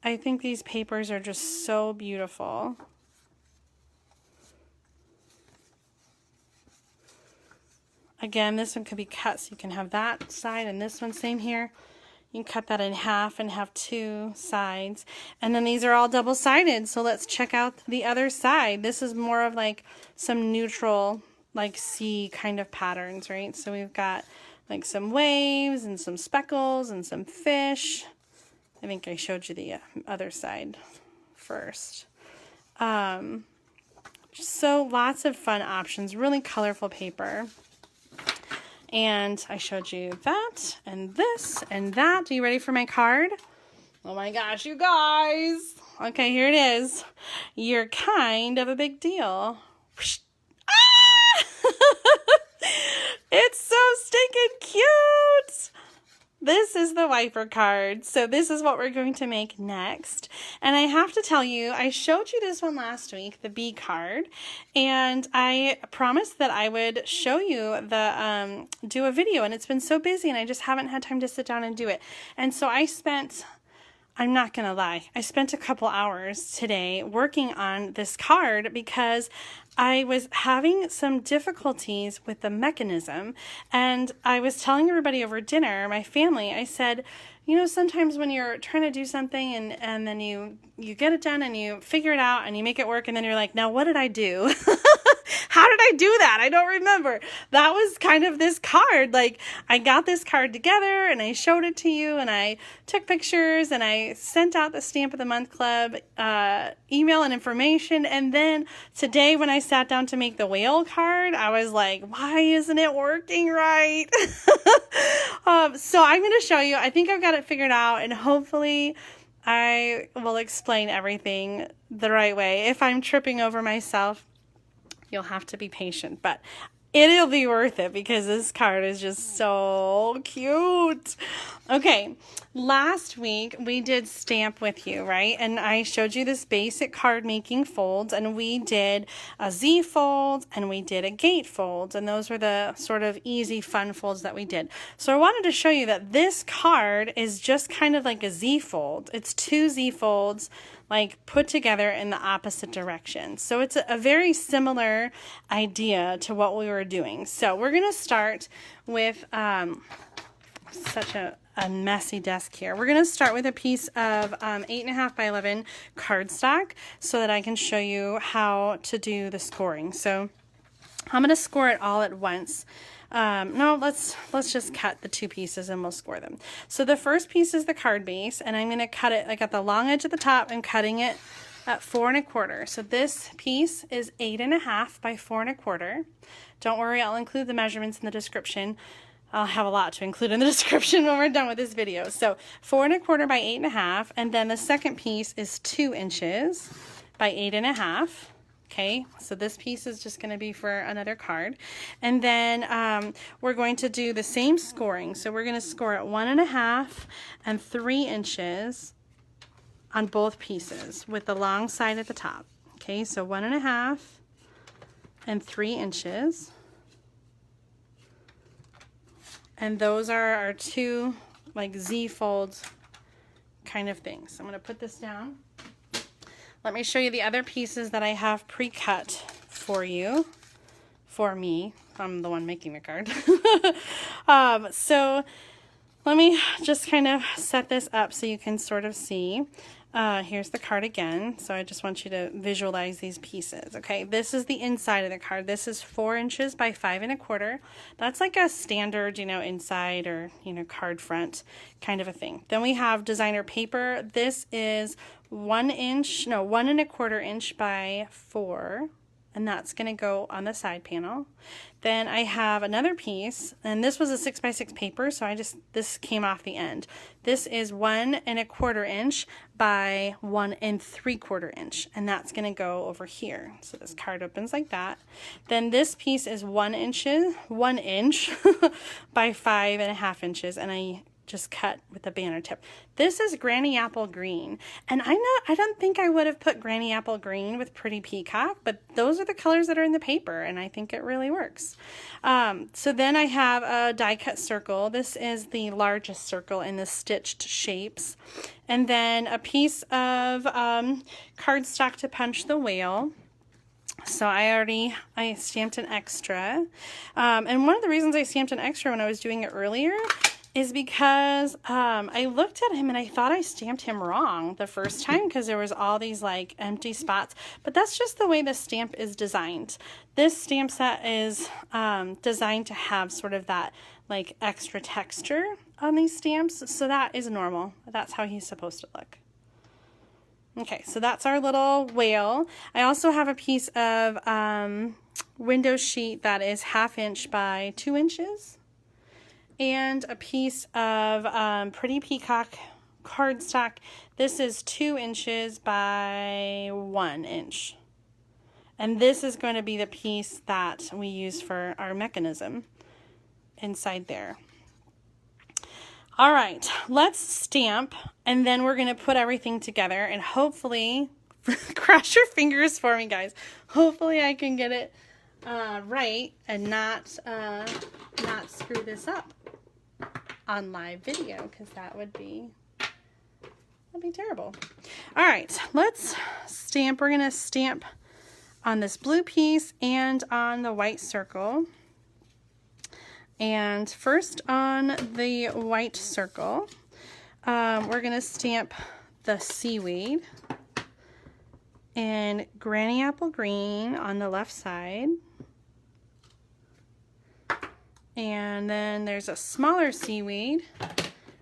I think these papers are just so beautiful. Again, this one could be cut so you can have that side, and this one same here. You can cut that in half and have 2 sides. And then these are all double-sided, so let's check out the other side. This is more of like some neutral, like sea kind of patterns, right? So we've got like some waves and some speckles and some fish. I think I showed you the other side first. So lots of fun options, really colorful paper. And I showed you that and this and that. Are you ready for my card? Oh my gosh, you guys. Okay, here it is. You're kind of a big deal. Ah! It's so stinking cute. This is the wiper card. So this is what we're going to make next. And I have to tell you, I showed you this one last week, the B card, and I promised that I would show you the do a video, and it's been so busy and I just haven't had time to sit down and do it. And so I spent I'm not going to lie. I spent a couple hours today working on this card because I was having some difficulties with the mechanism. And I was telling everybody over dinner, my family, I said, you know, sometimes when you're trying to do something and then you get it done and you figure it out and you make it work and then you're like, now what did I do? How did I do that? I don't remember. That was kind of this card. Like, I got this card together and I showed it to you and I took pictures and I sent out the Stamp of the Month Club email and information. And then today when I sat down to make the whale card, I was like, why isn't it working right? So I'm going to show you. I think I've got it figured out, and hopefully I will explain everything the right way. If I'm tripping over myself, you'll have to be patient, but it'll be worth it because this card is just so cute. Okay, last week we did Stamp with you, right? And I showed you this basic card making folds, and we did a Z fold and we did a gate fold, and those were the sort of easy fun folds that we did. So I wanted to show you that this card is just kind of like a Z fold. It's 2 Z folds like put together in the opposite direction. So it's a very similar idea to what we were doing. So we're going to start with such a messy desk here. We're going to start with a piece of 8.5 by 11 cardstock so that I can show you how to do the scoring. So I'm going to score it all at once. No, let's just cut the 2 pieces and we'll score them. So the first piece is the card base, and I'm going to cut it, like at the long edge at the top, I'm cutting it at 4 1/4. So this piece is 8.5 by 4 1/4. Don't worry, I'll include the measurements in the description. I'll have a lot to include in the description when we're done with this video. So 4 1/4 by 8.5, and then the second piece is 2 inches by 8.5. Okay, so this piece is just going to be for another card. And then we're going to do the same scoring. So we're going to score at 1.5 and 3 inches on both pieces with the long side at the top. Okay, so 1.5 and 3 inches. And those are our 2 like Z folds kind of things. So I'm going to put this down. Let me show you the other pieces that I have pre-cut for you, for me. I'm the one making the card. So let me just kind of set this up so you can sort of see. Here's the card again. So I just want you to visualize these pieces. Okay, this is the inside of the card. This is 4 inches by 5 1/4. That's like a standard, you know, inside or, you know, card front kind of a thing. Then we have designer paper. This is 1 1/4 inch by 4. And that's going to go on the side panel. Then I have another piece, and this was a 6 by 6 paper, so this came off the end. This is 1 1/4 inch by 1 3/4 inch, and that's going to go over here. So this card opens like that. Then this piece is 1 inch by 5.5 inches, and I just cut with a banner tip. This is Granny Apple Green, and I don't think I would have put Granny Apple Green with Pretty Peacock, but those are the colors that are in the paper, and I think it really works. So then I have a die cut circle. This is the largest circle in the stitched shapes, and then a piece of cardstock to punch the whale. So I stamped an extra, and one of the reasons I stamped an extra when I was doing it earlier is because I looked at him and I thought I stamped him wrong the first time because there was all these like empty spots, but that's just the way the stamp is designed. This stamp set is designed to have sort of that like extra texture on these stamps, so that is normal. That's how he's supposed to look. Okay, so that's our little whale. I also have a piece of window sheet that is 1/2 inch by 2 inches. And a piece of Pretty Peacock cardstock. This is 2 inches by 1 inch. And this is going to be the piece that we use for our mechanism inside there. All right, let's stamp, and then we're going to put everything together, and hopefully, cross your fingers for me, guys. Hopefully I can get it right and not screw this up on live video, because that would be That'd be terrible. All right, let's stamp. We're gonna stamp on this blue piece and on the white circle. And first on the white circle, we're gonna stamp the seaweed in Granny Apple Green on the left side. And then there's a smaller seaweed,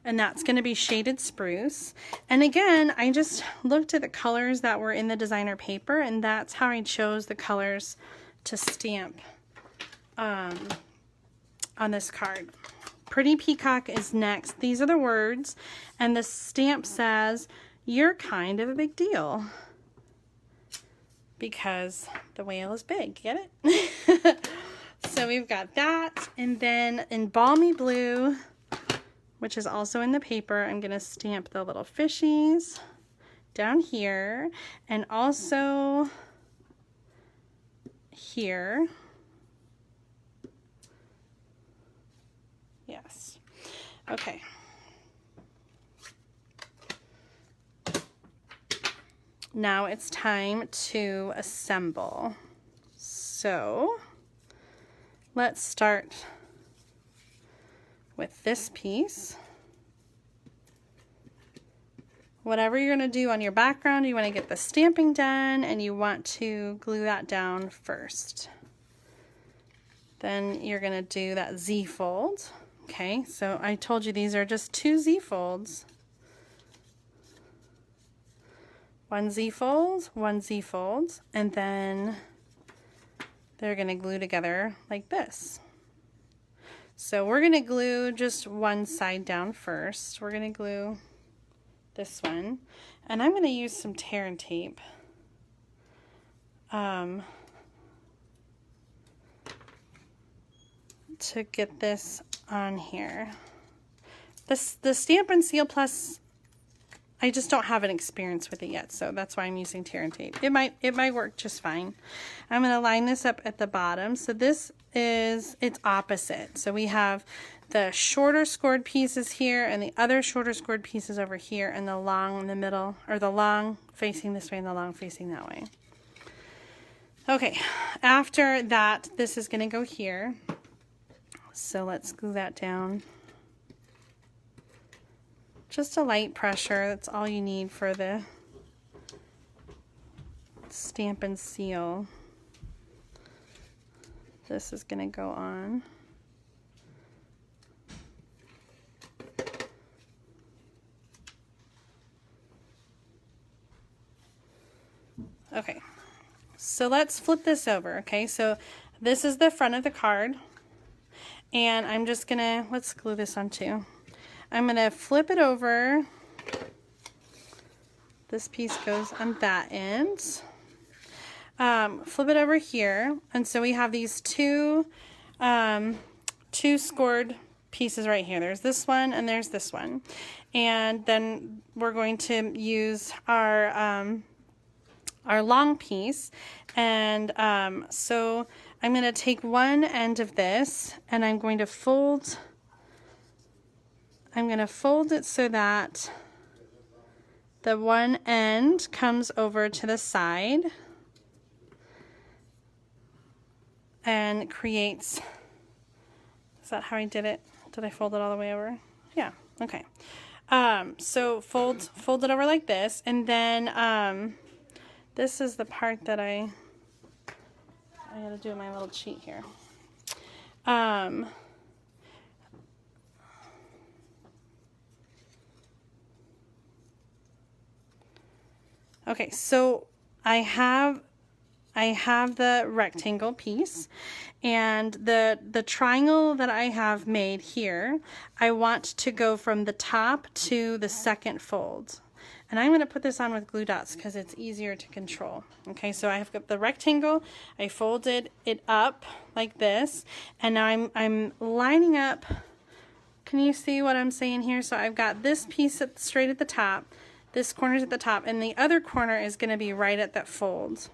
and that's going to be Shaded Spruce. And again, I just looked at the colors that were in the designer paper, and that's how I chose the colors to stamp on this card. Pretty Peacock is next. These are the words, and the stamp says, "You're kind of a big deal." Because the whale is big, get it? So we've got that, and then in Balmy Blue, which is also in the paper, I'm going to stamp the little fishies down here, and also here. Yes. Okay. Now it's time to assemble. So let's start with this piece. Whatever you're going to do on your background, you want to get the stamping done, and you want to glue that down first. Then you're going to do that Z fold. Okay, so I told you these are just 2 Z folds. 1 Z fold, 1 Z fold, and then they're going to glue together like this. So we're going to glue just one side down first. We're going to glue this one, and I'm going to use some tear and tape. To get this on here. The Stampin' Seal Plus, I just don't have an experience with it yet, so that's why I'm using tear and tape. It might work just fine. I'm going to line this up at the bottom. So this is its opposite. So we have the shorter scored pieces here and the other shorter scored pieces over here, and the long in the middle, or the long facing this way and the long facing that way. Okay, after that, this is going to go here. So let's glue that down. Just a light pressure, that's all you need for the Stampin' Seal. This is going to go on. Okay, so let's flip this over. Okay, so this is the front of the card, and I'm just going to, let's glue this on too. I'm going to flip it over. This piece goes on that end. Flip it over here, and so we have these two scored pieces right here. There's this one and there's this one, and then we're going to use our long piece, and so I'm going to take one end of this, and I'm going to fold. I'm going to fold it so that the one end comes over to the side and creates, is that how I did it? Did I fold it all the way over? Yeah, okay. So fold it over like this, and then this is the part that I gotta do my little cheat here. Okay, so I have the rectangle piece, and the triangle that I have made here, I want to go from the top to the second fold. And I'm going to put this on with glue dots because it's easier to control. Okay, so I have got the rectangle, I folded it up like this, and now I'm lining up. Can you see what I'm saying here? So I've got this piece straight at the top, this corner's at the top, and the other corner is going to be right at that fold.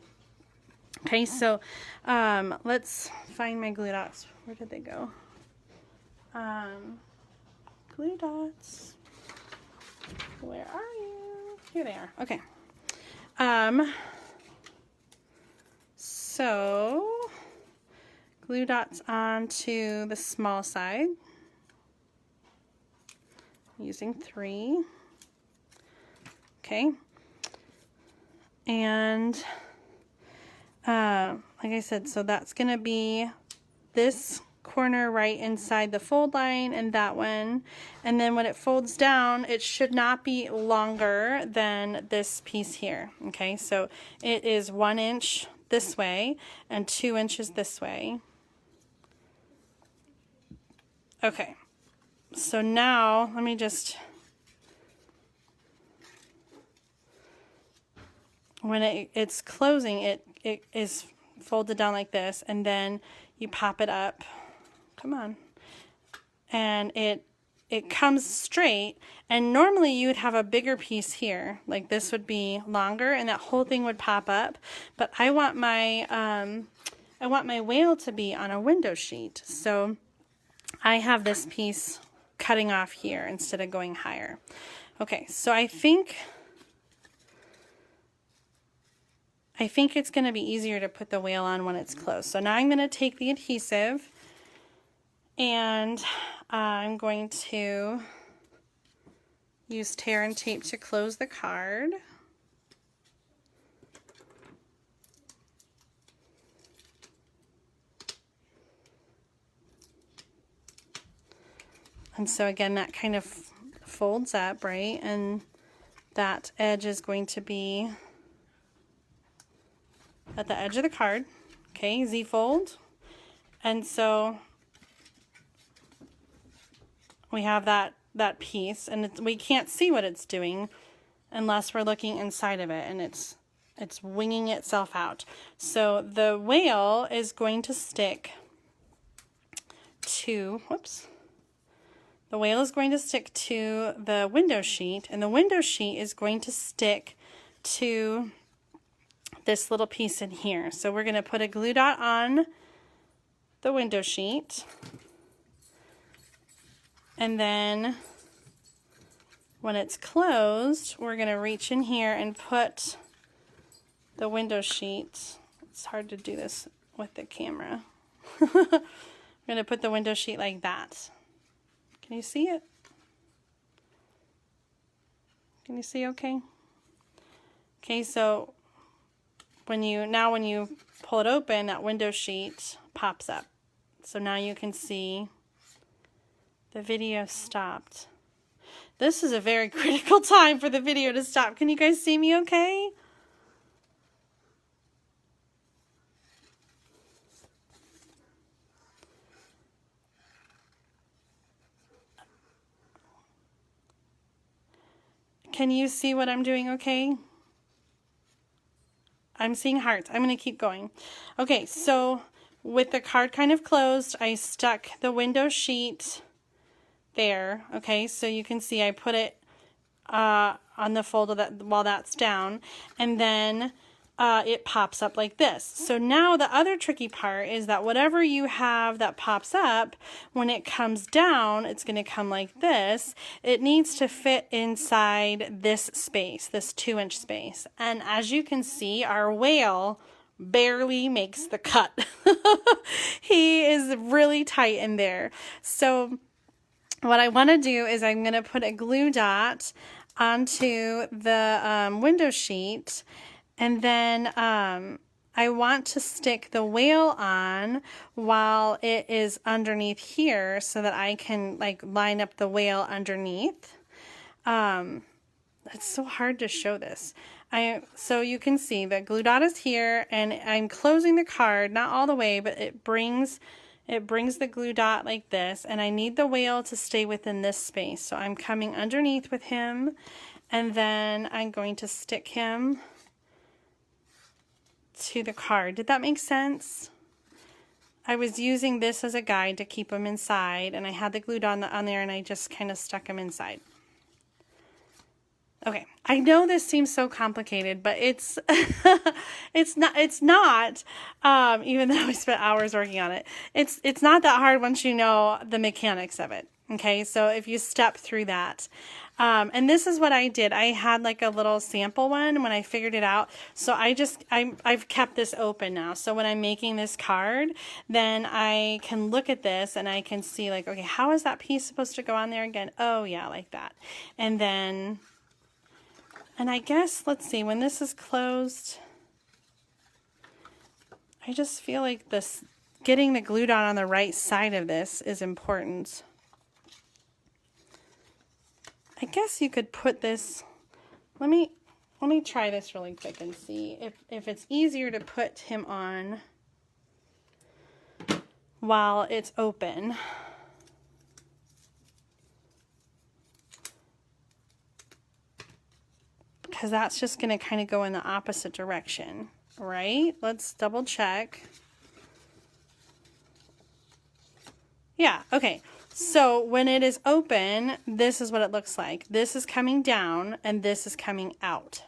Okay, so let's find my glue dots. Where did they go? Glue dots. Where are you? Here they are. Okay. So glue dots onto the small side using 3. Okay. And like I said, so that's going to be this corner right inside the fold line and that one. And then when it folds down, it should not be longer than this piece here. Okay, so it is 1 inch this way and 2 inches this way. Okay, so now let me just, when it's closing, it is folded down like this, and then you pop it up. Come on. And it comes straight, and normally you would have a bigger piece here, like this would be longer and that whole thing would pop up, but I want my whale to be on a window sheet, so I have this piece cutting off here instead of going higher. Okay, so I think it's going to be easier to put the whale on when it's closed. So now I'm going to take the adhesive and I'm going to use tear and tape to close the card. And so again, that kind of folds up, right? And that edge is going to be at the edge of the card. Okay, Z-fold. And so we have that piece, and we can't see what it's doing unless we're looking inside of it, and it's winging itself out. So the whale is going to stick to, the whale is going to stick to the window sheet, and the window sheet is going to stick to this little piece in here. So we're going to put a glue dot on the window sheet, and then when it's closed, we're going to reach in here and put the window sheet. It's hard to do this with the camera. We're going to put the window sheet like that. Can you see it? Can you see okay? Okay, so when you pull it open, that window sheet pops up. So now you can see the video stopped. This is a very critical time for the video to stop. Can you guys see me okay? Can you see what I'm doing okay? I'm seeing hearts. I'm going to keep going. Okay, so with the card kind of closed, I stuck the window sheet there. Okay, so you can see I put it on the fold of that while that's down, and then it pops up like this. So now the other tricky part is that whatever you have that pops up, when it comes down, it's going to come like this. It needs to fit inside this space, this 2-inch space. And as you can see, our whale barely makes the cut. He is really tight in there. So what I want to do is I'm going to put a glue dot onto the window sheet, and then I want to stick the whale on while it is underneath here so that I can like line up the whale underneath. It's so hard to show this. So you can see the glue dot is here, and I'm closing the card, not all the way, but it brings the glue dot like this, and I need the whale to stay within this space. So I'm coming underneath with him, and then I'm going to stick him to the card. Did that make sense? I was using this as a guide to keep them inside, and I had the glue dot on there, and I just kind of stuck them inside. Okay, I know this seems so complicated, but it's it's not. Even though I spent hours working on it, it's not that hard once you know the mechanics of it. Okay, so if you step through that. And this is what I did. I had like a little sample one when I figured it out. So I've kept this open now. So when I'm making this card, then I can look at this and I can see like, okay, how is that piece supposed to go on there again? Oh yeah, like that. And then, and I guess, let's see, when this is closed, I just feel like this, getting the glue dot on the right side of this is important. I guess you could put this, let me try this really quick and see if it's easier to put him on while it's open. Because that's just going to kind of go in the opposite direction, right? Let's double check. Yeah, okay. So when it is open, this is what it looks like. This is coming down and this is coming out.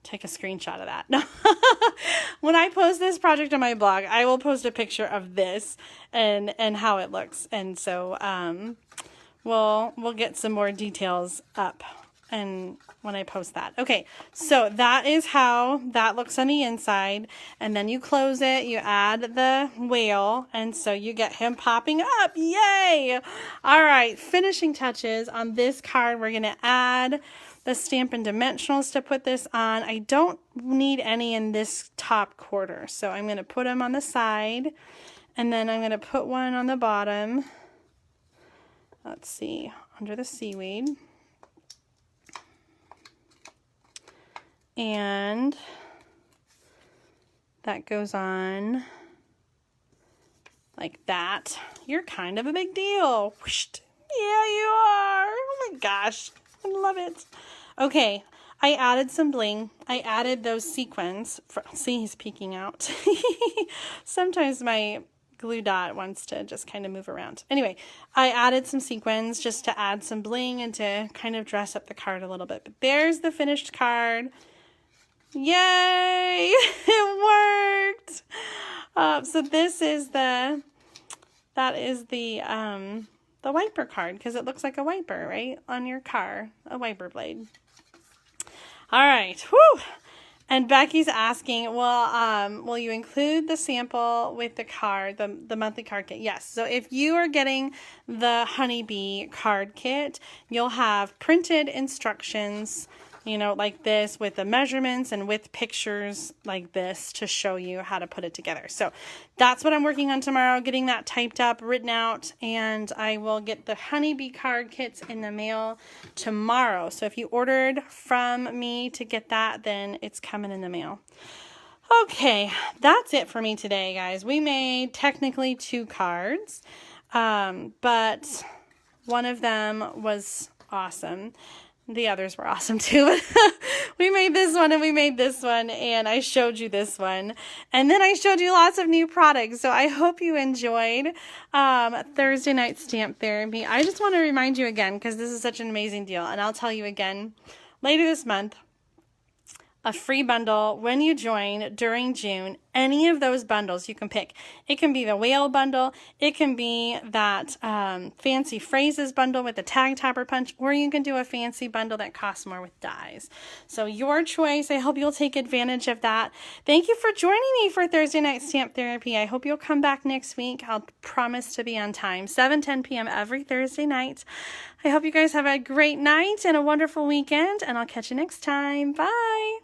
Take a screenshot of that. When I post this project on my blog, I will post a picture of this and how it looks. And so we'll get some more details up and when I post that. Okay, so that is how that looks on the inside. And then you close it, you add the whale, and so you get him popping up. Yay! All right, finishing touches on this card. We're gonna add the Stampin' Dimensionals to put this on. I don't need any in this top quarter, so I'm gonna put them on the side, and then I'm gonna put one on the bottom. Let's see, under the seaweed. And that goes on like that. You're kind of a big deal. Whoosh. Yeah, you are. Oh my gosh, I love it. Okay, I added some bling. I added those sequins. See, he's peeking out. Sometimes my glue dot wants to just kind of move around. Anyway, I added some sequins just to add some bling and to kind of dress up the card a little bit. But there's the finished card. Yay! It worked! So this is the wiper card, because it looks like a wiper, right? On your car, a wiper blade. All right, whew! And Becky's asking, well, will you include the sample with the card, the monthly card kit? Yes. So if you are getting the honeybee card kit, you'll have printed instructions, you know, like this, with the measurements and with pictures like this to show you how to put it together. So that's what I'm working on tomorrow, getting that typed up, written out, and I will get the honeybee card kits in the mail tomorrow. So if you ordered from me to get that, then it's coming in the mail. Okay, that's it for me today, guys. We made technically 2 cards, but one of them was awesome. The others were awesome too. We made this one and we made this one, and I showed you this one, and then I showed you lots of new products. So I hope you enjoyed Thursday night stamp therapy. I just want to remind you again, because this is such an amazing deal, and I'll tell you again later this month, a free bundle when you join during June. Any of those bundles you can pick. It can be the whale bundle, it can be that fancy phrases bundle with the tag topper punch, or you can do a fancy bundle that costs more with dies. So your choice. I hope you'll take advantage of that. Thank you for joining me for Thursday night stamp therapy. I hope you'll come back next week. I'll promise to be on time, 7:10 p.m. every Thursday night. I hope you guys have a great night and a wonderful weekend, and I'll catch you next time. Bye.